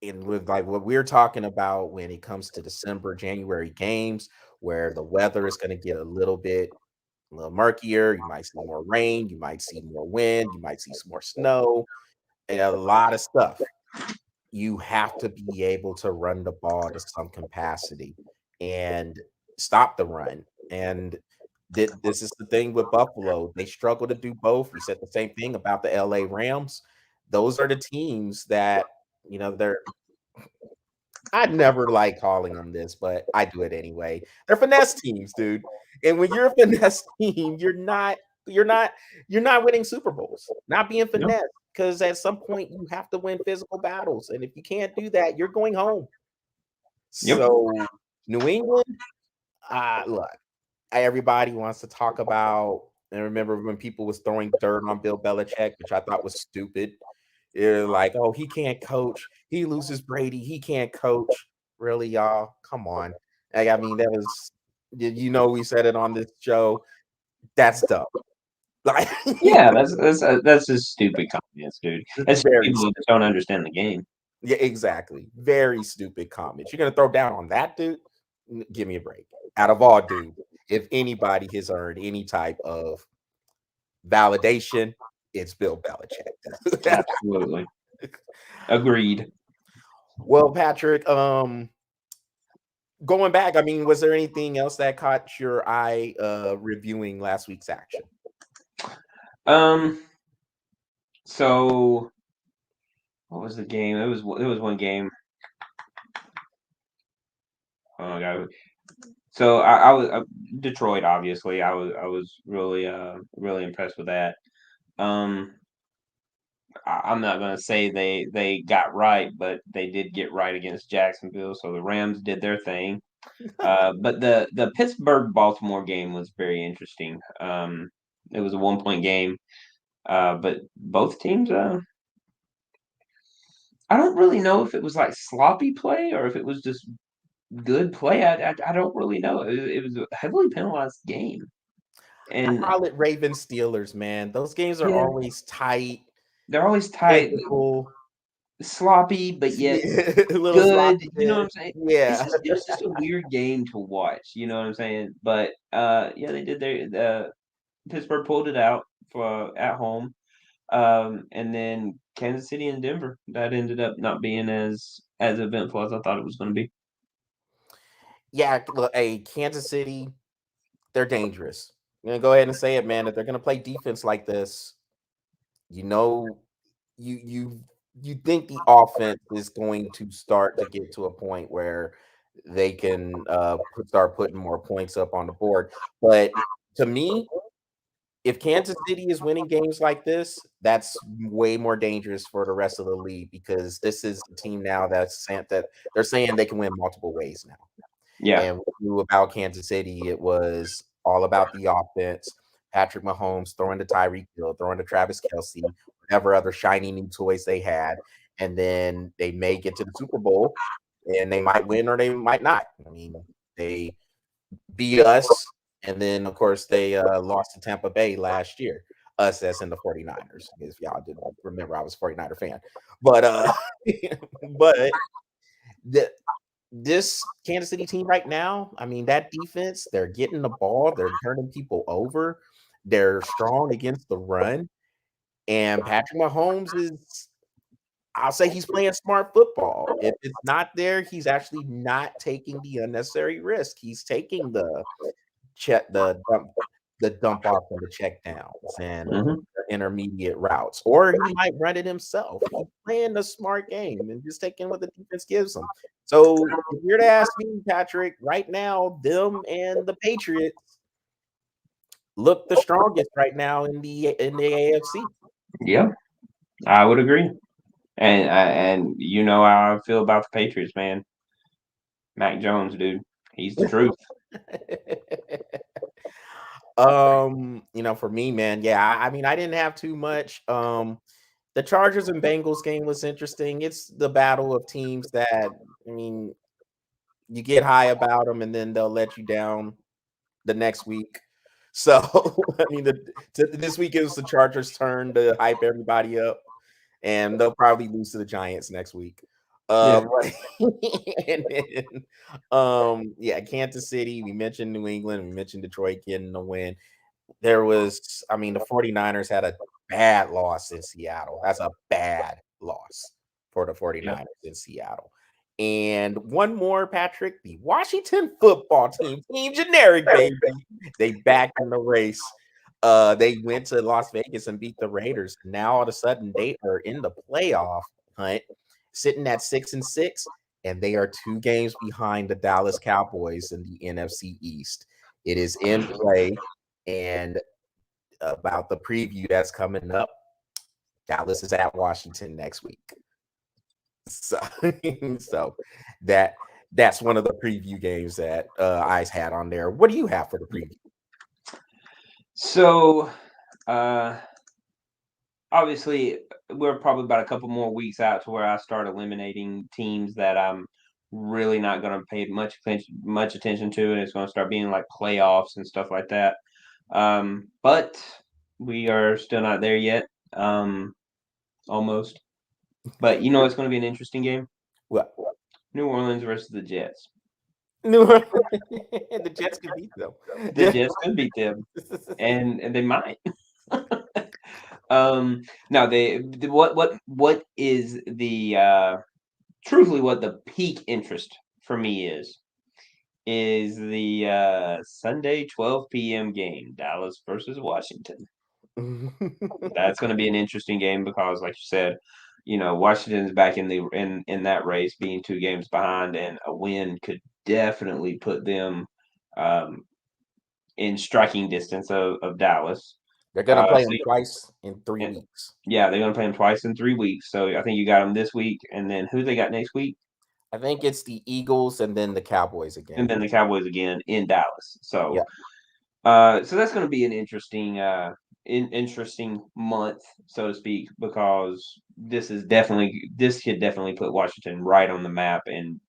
and with like what we're talking about when it comes to December, January games, where the weather is going to get a little murkier. You might see more rain, you might see more wind, you might see some more snow, and a lot of stuff. You have to be able to run the ball to some capacity and stop the run. And this is the thing with Buffalo. They struggle to do both. We said the same thing about the LA Rams. Those are the teams that, they're I never like calling them this, but I do it anyway. They're finesse teams, dude. And when you're a finesse team, you're not you're not winning Super Bowls. Not being Yep. finesse, because at some point you have to win physical battles. And if you can't do that, you're going home. Yep. So New England, look, everybody wants to talk about, and remember when people was throwing dirt on Bill Belichick, which I thought was stupid. You're like, oh, he can't coach. He loses Brady. He can't coach. Really, y'all? Come on. Like, I mean, that was, we said it on this show. That's dumb. Like, Yeah, that's just stupid comments, dude. That's just very, people who just don't understand the game. yeah, exactly. Very stupid comments. You're gonna throw down on that dude? Give me a break. Out of all dudes, if anybody has earned any type of validation, it's Bill Belichick. Absolutely. Agreed. Well, Patrick, going back, I mean, was there anything else that caught your eye reviewing last week's action? Um. So what was the game? It was one game. Oh my god. So I was Detroit. Obviously, I was really impressed with that. Um. I'm not gonna say they got right, but they did get right against Jacksonville. So the Rams did their thing. But the Pittsburgh Baltimore game was very interesting. It was a 1 point game. But both teams, I don't really know if it was like sloppy play or if it was just good play. I don't really know. It was a heavily penalized game, I and call it Ravens Steelers, man. Those games are yeah, always tight, they're always tight, physical, sloppy, but yet a little good. sloppy You know what good. I'm saying? Yeah. It was just a weird game to watch. You know what I'm saying? But yeah, they did their Pittsburgh pulled it out for at home. And then Kansas City and Denver. That ended up not being as eventful as I thought it was going to be. Yeah, look, hey, Kansas City, they're dangerous. I'm gonna go ahead and say it, man. If they're gonna play defense like this, you know, you you you think the offense is going to start to get to a point where they can start putting more points up on the board. But to me, if Kansas City is winning games like this, that's way more dangerous for the rest of the league, because this is a team now that they're saying they can win multiple ways now. Yeah. And what we knew about Kansas City, it was all about the offense. Patrick Mahomes throwing to Tyreek Hill, throwing to Travis Kelsey, whatever other shiny new toys they had. And then they may get to the Super Bowl and they might win or they might not. I mean, they beat us. And then, of course, they lost to Tampa Bay last year. Us as in the 49ers. If y'all didn't remember, I was a 49er fan. But but the this Kansas City team right now, I mean, that defense, they're getting the ball, they're turning people over, they're strong against the run. And Patrick Mahomes is, I'll say he's playing smart football. If it's not there, he's actually not taking the unnecessary risk. He's taking check the dump off and the check downs and Hmm. the intermediate routes, or he might run it himself. He's playing a smart game and just taking what the defense gives him. So if you're to ask me, Patrick, right now, them and the Patriots look the strongest right now in the AFC. Yeah, I would agree. And you know how I feel about the Patriots, man. Mac Jones, dude, he's the truth. For me, man, yeah, I mean, I didn't have too much. The Chargers and Bengals game was interesting. It's the battle of teams that, I mean, you get high about them and then they'll let you down the next week. So, I mean, this week it was the Chargers' turn to hype everybody up, and they'll probably lose to the Giants next week. Yeah, But and then, yeah, Kansas City. We mentioned New England. We mentioned Detroit getting the win. I mean, the 49ers had a bad loss in Seattle. That's a bad loss for the yeah. 49ers in Seattle. And one more, Patrick, the Washington football team, Team Generic, baby. They back in the race. They went to Las Vegas and beat the Raiders. Now all of a sudden they are in the playoff hunt, sitting at 6-6, and they are 2 games behind the Dallas Cowboys in the NFC East. It is in play, and about the preview that's coming up, Dallas is at Washington next week. So, so that that's one of the preview games that Ice had on there. What do you have for the preview? So, uh, obviously, we're probably about a couple more weeks out to where I start eliminating teams that I'm really not going to pay much attention to, and it's going to start being like playoffs and stuff like that. But we are still not there yet. Almost. But you know, it's going to be an interesting game. Well, New Orleans versus the Jets. New Orleans, the Jets could beat them. The Jets could beat them, and they might. Now what is the truthfully what the peak interest for me is the Sunday 12 p.m. game, Dallas versus Washington. That's going to be an interesting game because, like you said, you know Washington's back in the in that race, being 2 games behind, and a win could definitely put them um, in striking distance of Dallas. They're gonna play So them twice in three yeah, weeks. yeah, they're going to play them twice in 3 weeks. So I think you got them this week, and then who they got next week, I think it's the Eagles and then the Cowboys and again. then the Cowboys again in Dallas. Yeah, So that's going to be an interesting, interesting month, so to speak, because this could definitely put Washington right on the map and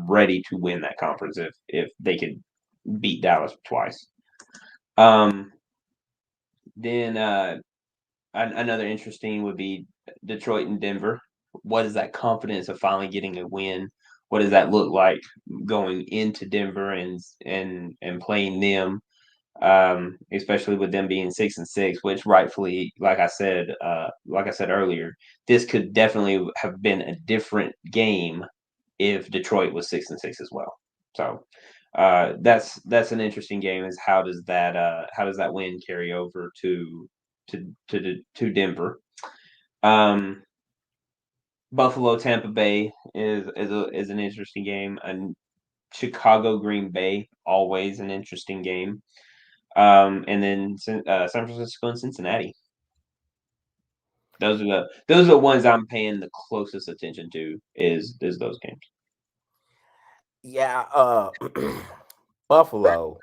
ready to win that conference if they could beat Dallas twice. Um, then another interesting would be Detroit and Denver. What is that confidence of finally getting a win? What does that look like going into Denver and playing them? Especially with them being 6-6, which rightfully, like I said earlier, this could definitely have been a different game if Detroit was 6-6 as well. So that's an interesting game. Is how does that win carry over to Denver? Um, Buffalo Tampa Bay is an interesting game, and Chicago Green Bay always an interesting game. And then San Francisco and Cincinnati. Those are the ones I'm paying the closest attention to is those games. yeah. Buffalo.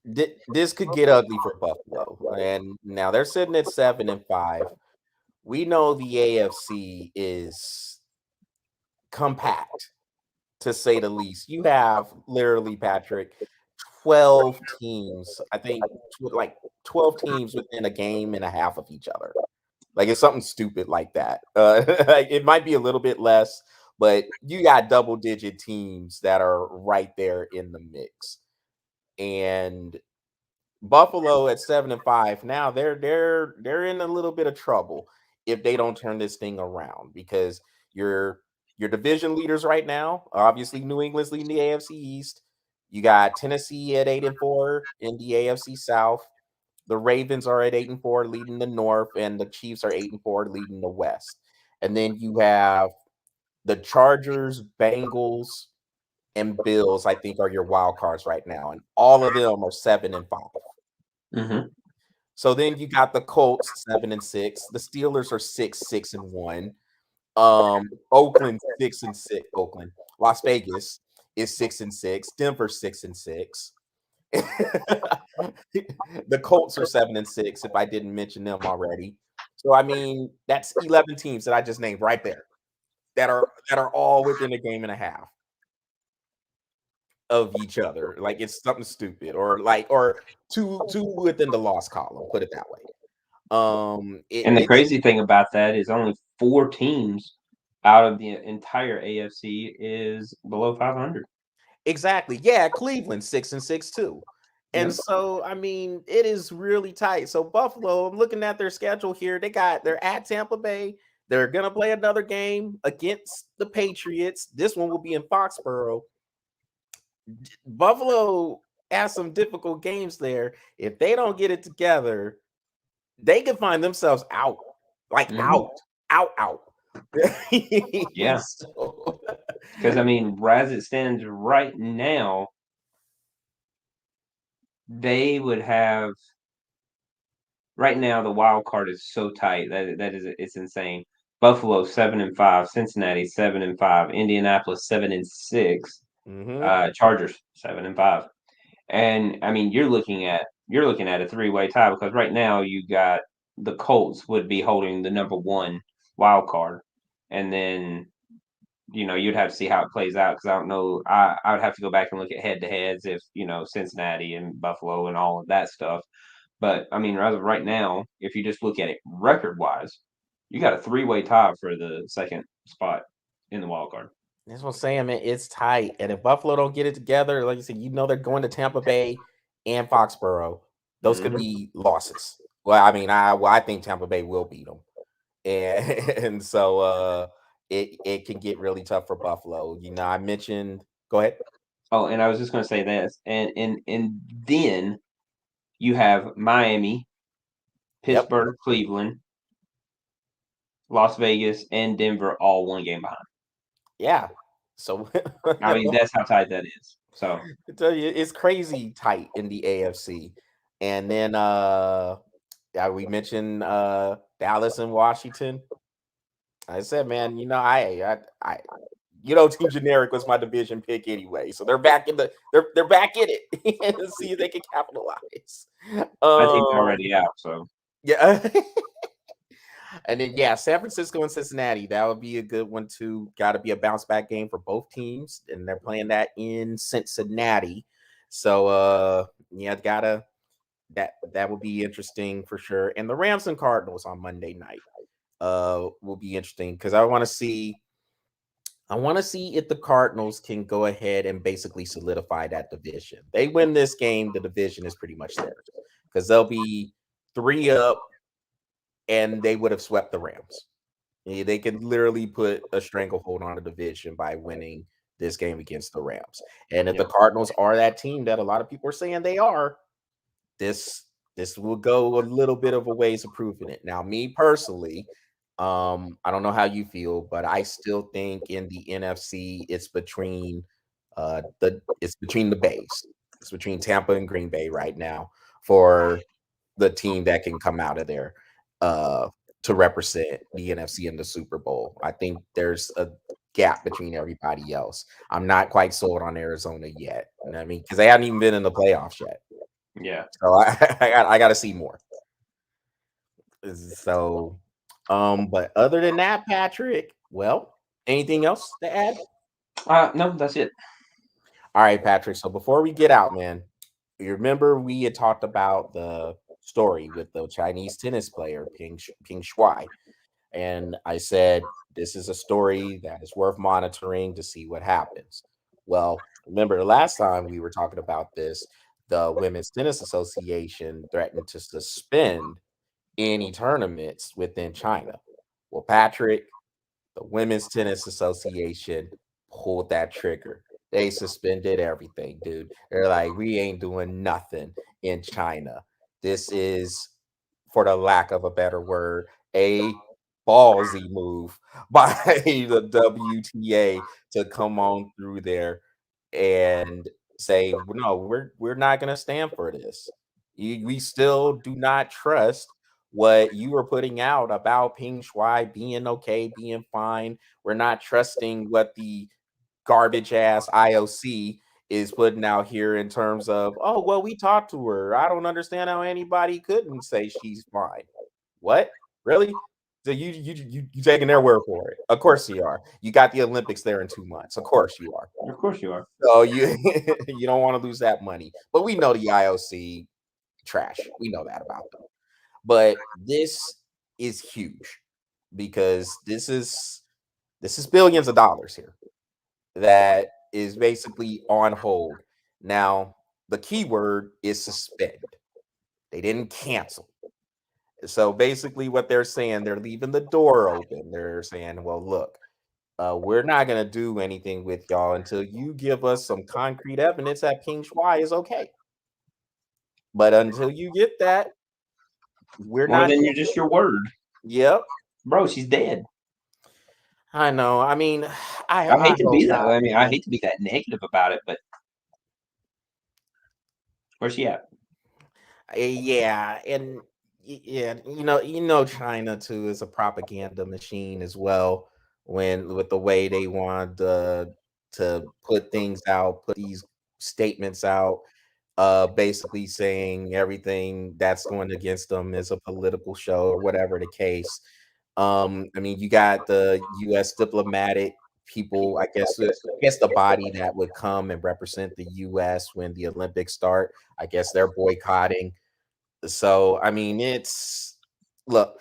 This could get ugly for Buffalo, and now they're sitting at 7-5. We know the AFC is compact, to say the least. You have literally, Patrick, 12 teams. I think like 12 teams within a game and a half of each other. Like it's something stupid like that. Like it might be a little bit less, but you got double digit teams that are right there in the mix. And Buffalo at 7-5 now they're in a little bit of trouble if they don't turn this thing around because your division leaders right now, obviously New England's leading the AFC East. You got Tennessee at 8-4 in the AFC South. The Ravens are at 8-4 leading the North, and the Chiefs are 8-4 leading the West. And then you have the Chargers, Bengals, and Bills, I think, are your wild cards right now, and all of them are 7-5. Mm-hmm. So then you got the Colts 7-6. The Steelers are 6-1. Oakland 6-6. Oakland, Las Vegas is 6-6. Denver 6-6. The Colts are 7-6, if I didn't mention them already. So I mean, that's 11 teams that I just named right there that are all within a game and a half of each other. Like it's something stupid, or two within the loss column. Put it that way. And the It's crazy thing about that is only 4 teams out of the entire AFC is below 500. exactly, yeah. Cleveland 6-6 too, and Yep. so I mean, it is really tight. So Buffalo, I'm looking at their schedule here. They're at Tampa Bay. They're gonna play another game against the Patriots. This one will be in Foxborough. Buffalo has some difficult games there. If they don't get it together, they can find themselves out, like Hmm. out. Yeah. So, Because, I mean, as it stands right now, they would have right now the wild card is so tight that is it's insane. Buffalo 7-5, Cincinnati 7-5, Indianapolis 7-6, mhm. Chargers 7-5. And I mean, you're looking at a three-way tie because right now you got the Colts would be holding the number one wild card, and then you'd have to see how it plays out because I don't know. I would have to go back and look at head-to-heads if Cincinnati and Buffalo and all of that stuff. But I mean, as of right now, if you just look at it record-wise, you got a three-way tie for the second spot in the wild card. That's what I'm saying, man. It's tight. And if Buffalo don't get it together, like you said, they're going to Tampa Bay and Foxborough. Those could Hmm. be losses. Well, I mean, I think Tampa Bay will beat them. And, and so it can get really tough for Buffalo. I mentioned go ahead. Oh, and I was just going to say this, and then you have Miami, Yep. Pittsburgh, Cleveland, Las Vegas, and Denver all one game behind. Yeah. So I mean, that's how tight that is. So I tell you, it's crazy tight in the AFC. And then yeah, we mentioned Dallas and Washington. I said, man, Team Generic was my division pick anyway, so they're back in it and see if they can capitalize. I think they're Um, already out. So yeah, and then yeah, San Francisco and Cincinnati, that would be a good one too. Got to be a bounce back game for both teams, and they're playing that in Cincinnati. So yeah, gotta that would be interesting for sure. And the Rams and Cardinals on Monday night will be interesting because I want to see if the Cardinals can go ahead and basically solidify that division. They win this game, the division is pretty much theirs because they'll be 3 up and they would have swept the Rams. They could literally put a stranglehold on the division by winning this game against the Rams. And if the yeah, Cardinals are that team that a lot of people are saying they are, this this will go a little bit of a ways of proving it. Now, me personally, I don't know how you feel, but I still think in the NFC it's between the Bays. It's between Tampa and Green Bay right now for the team that can come out of there uh to represent the NFC in the Super Bowl. I think there's a gap between everybody else. I'm not quite sold on Arizona yet. You know what I mean? Because they haven't even been in the playoffs yet. yeah. So I got to see more. So, but other than that, Patrick, well, anything else to add? No, that's it. All right, Patrick. So before we get out, man, you remember we had talked about the story with the Chinese tennis player Peng Shuai, and I said this is a story that is worth monitoring to see what happens. Well, remember the last time we were talking about this, the Women's Tennis Association threatened to suspend any tournaments within China. Well, Patrick, the Women's Tennis Association pulled that trigger. They suspended everything, dude. They're like, we ain't doing nothing in China. This is, for the lack of a better word, a ballsy move by the WTA to come on through there and say, no, we're not going to stand for this. We still do not trust what you were putting out about Peng Shuai being okay, being fine. We're not trusting what the garbage ass IOC is putting out here in terms of, oh, well, we talked to her. I don't understand how anybody couldn't say she's fine. What? Really? So you taking their word for it? Of course you are. You got the Olympics there in 2 months. Of course you are. Of course you are. So you you don't want to lose that money. But we know the IOC trash. We know that about them. But this is huge because this is billions of dollars here that is basically on hold. Now, the key word is suspend. They didn't cancel. So basically, what they're saying, they're leaving the door open. They're saying, well, look, we're not going to do anything with y'all until you give us some concrete evidence that Peng Shuai is okay. But until you get that, we're Well, not then doing you're just it. your word, Yep. bro. She's dead. I know. I mean, I I I hate to hope be that. not, I mean, I man. hate to be that negative about it, but where's she at? Yeah, and yeah, China too is a propaganda machine as well. When with the way they want to put things out, put these statements out, basically saying everything that's going against them is a political show or whatever the case. I mean, you got the U.S. diplomatic people. I guess the body that would come and represent the U.S. when the Olympics start. I guess they're boycotting. So, I mean, look,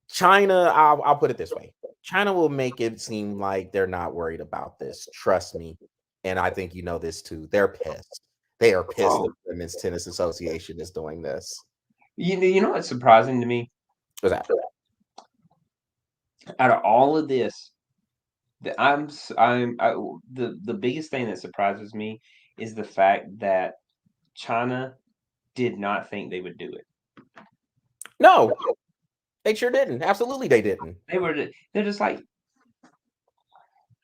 China, I'll put it this way. China will make it seem like they're not worried about this. Trust me. And I think you know this too. They're pissed. They are pissed that Oh, the Women's Tennis Association is doing this. you know what's surprising to me? What's that? Out of all of this, that the biggest thing that surprises me is the fact that China did not think they would do it. No, they sure didn't. Absolutely, they didn't. They're just like,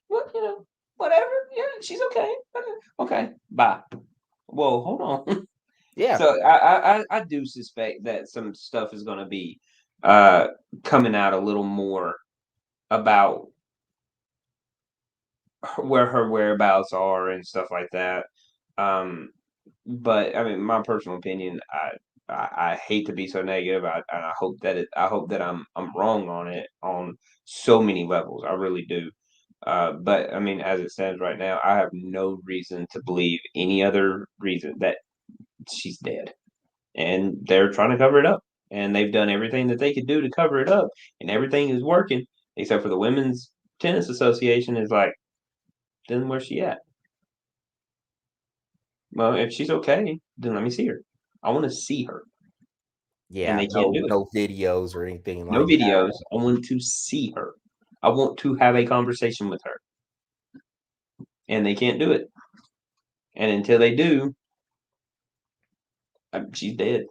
well, whatever. Yeah, she's okay. Okay, bye. Whoa, hold on. Yeah. So I do suspect that some stuff is going to be uh coming out a little more about where her whereabouts are and stuff like that. Um, but I mean, my personal opinion, I hate to be so negative. And I hope that I'm wrong on it on so many levels. I really do. But I mean, as it stands right now, I have no reason to believe any other reason that she's dead, and they're trying to cover it up. And they've done everything that they could do to cover it up, and everything is working except for the Women's Tennis Association is like, then where's she at? Well, if she's okay, then let me see her. I want to see her, and Yeah. they can't No, do it. no videos or anything No like that. videos. I want to see her. I want to have a conversation with her, and they can't do it. And until they do, she's dead,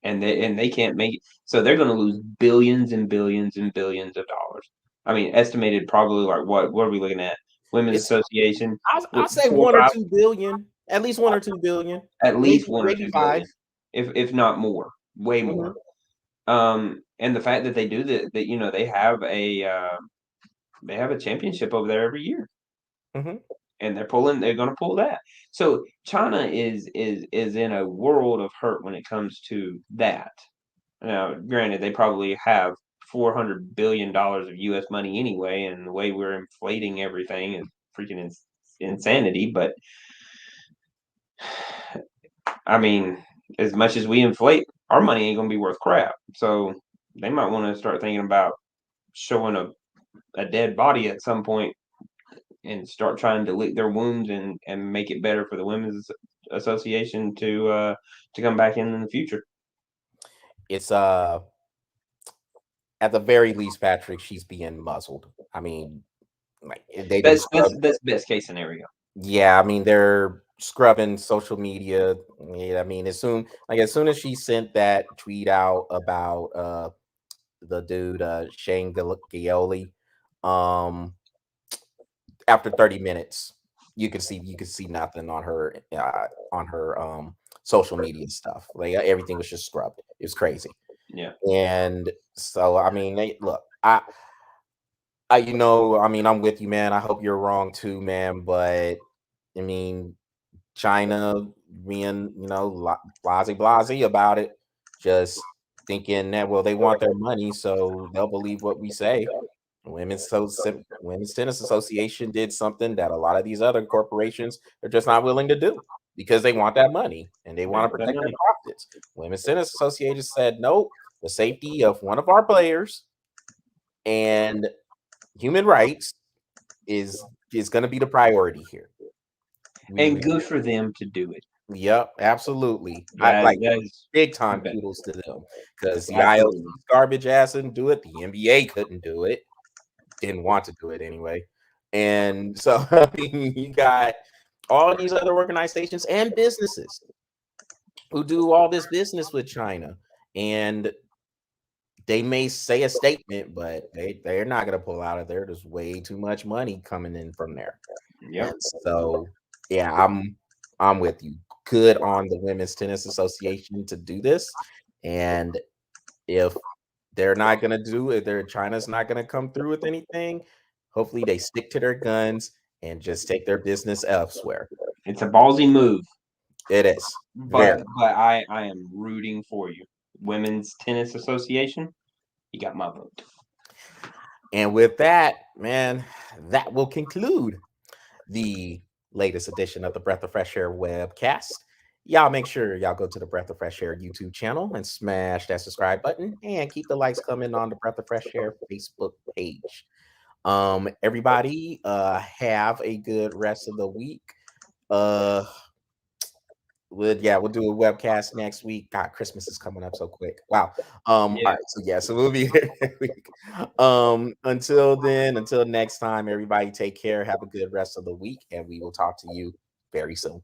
and they can't make it. So they're going to lose billions and billions and billions of dollars. I mean, estimated probably like what are we looking at? Women's It's Association I'll say four or one or five, two billion, at least 1 or 2 billion, at least maybe 1 or 2 billion, five. if not more, way more. Hmm. And the fact that they do that they have a championship over there every year, Hmm. and they're going to pull that. So China is in a world of hurt when it comes to that. Now, granted, they probably have $400 billion of U.S. money anyway, and the way we're inflating everything is freaking insanity. But I mean, as much as we inflate, our money ain't gonna be worth crap. So they might want to start thinking about showing a dead body at some point and start trying to lick their wounds and make it better for the women's association to come back in the future. It's at the very least, Patrick, she's being muzzled. I mean, like they've been scrubbed. That's best case scenario. Yeah, I mean they're scrubbing social media. Yeah, I mean as soon as she sent that tweet out about the dude Shane Gioli, um after 30 minutes, you could see nothing on her social media stuff. Like everything was just scrubbed. It was crazy. Yeah. And so I mean, look, I mean, I'm with you, man. I hope you're wrong too, man. But I mean, China being, blasey about it, just thinking that, well, they want their money, so they'll believe what we say. Women's Tennis Association did something that a lot of these other corporations are just not willing to do because they want that money and they They want to want that protect their money. profits. Women's Tennis Association said, nope, the safety of one of our players and human rights is going to be the priority here. And We good for them to do it. Yep, absolutely. I That like that is big the time best. kudos to them because the Absolutely. IOC's garbage ass didn't do it. The NBA couldn't do it. Didn't want to do it anyway. And so I mean, you got all these other organizations and businesses who do all this business with China, and they may say a statement, but they're not going to pull out of there. There's way too much money coming in from there. Yep. And so, yeah, I'm with you. Good on the Women's Tennis Association to do this. And if they're not gonna do it, their China's not gonna come through with anything, hopefully they stick to their guns and just take their business elsewhere. It's a ballsy move, It is. but Very. I am rooting for you. Women's Tennis Association, you got my vote. And with that, man, that will conclude the latest edition of the Breath of Fresh Air webcast. Y'all make sure y'all go to the Breath of Fresh Air YouTube channel and smash that subscribe button and keep the likes coming on the Breath of Fresh Air Facebook page. Everybody, have a good rest of the week. Uh, we'll do a webcast next week. God, Christmas is coming up so quick. Wow. All Yeah. right, so yeah, so we'll be here next week. Until then, until next time, everybody take care, have a good rest of the week, and we will talk to you very soon.